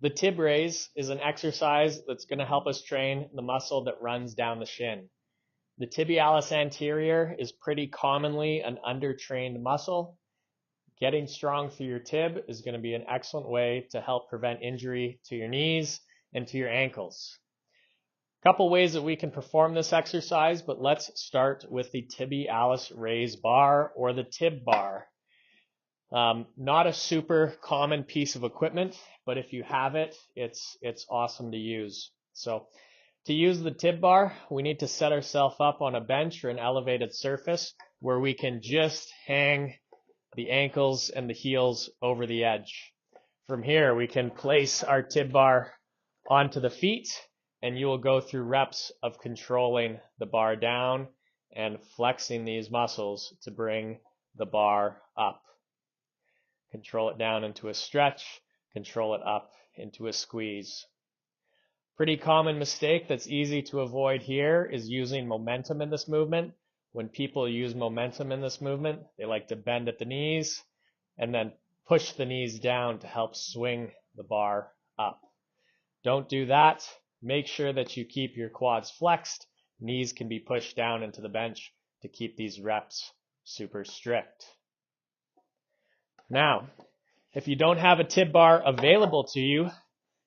The tib raise is an exercise that's going to help us train the muscle that runs down the shin. The tibialis anterior is pretty commonly an undertrained muscle. Getting strong through your tib is going to be an excellent way to help prevent injury to your knees and to your ankles. A couple ways that we can perform this exercise, but let's start with the tibialis raise bar or the tib bar. Not a super common piece of equipment, but if you have it, it's awesome to use. So to use the tib bar, we need to set ourselves up on a bench or an elevated surface where we can just hang the ankles and the heels over the edge. From here, we can place our tib bar onto the feet, and you will go through reps of controlling the bar down and flexing these muscles to bring the bar up. Control it down into a stretch, control it up into a squeeze. Pretty common mistake that's easy to avoid here is using momentum in this movement. When people use momentum in this movement, they like to bend at the knees and then push the knees down to help swing the bar up. Don't do that. Make sure that you keep your quads flexed. Knees can be pushed down into the bench to keep these reps super strict. Now, if you don't have a tib bar available to you,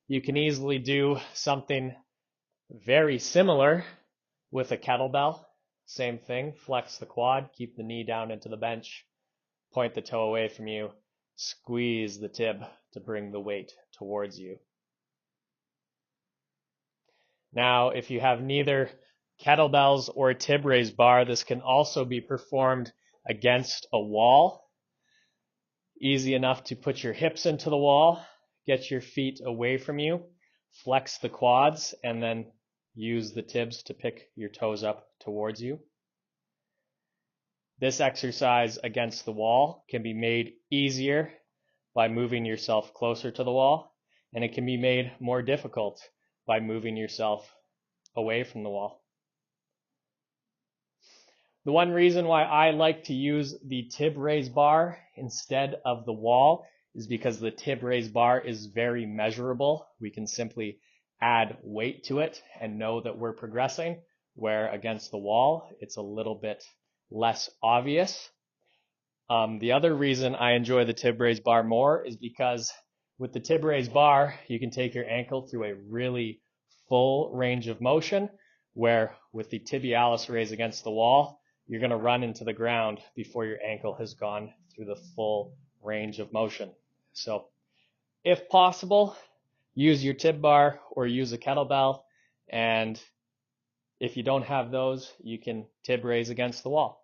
you can easily do something very similar with a kettlebell. Same thing, flex the quad, keep the knee down into the bench, point the toe away from you, squeeze the tib to bring the weight towards you. Now, if you have neither kettlebells or a tib raise bar, this can also be performed against a wall. Easy enough to put your hips into the wall, get your feet away from you, flex the quads, and then use the tibs to pick your toes up towards you. This exercise against the wall can be made easier by moving yourself closer to the wall, and it can be made more difficult by moving yourself away from the wall. The one reason why I like to use the tib raise bar instead of the wall is because the tib raise bar is very measurable. We can simply add weight to it and know that we're progressing, where against the wall, it's a little bit less obvious. The other reason I enjoy the tib raise bar more is because with the tib raise bar, you can take your ankle through a really full range of motion, where with the tibialis raise against the wall, you're going to run into the ground before your ankle has gone through the full range of motion. So if possible, use your tib bar or use a kettlebell, and if you don't have those, you can tib raise against the wall.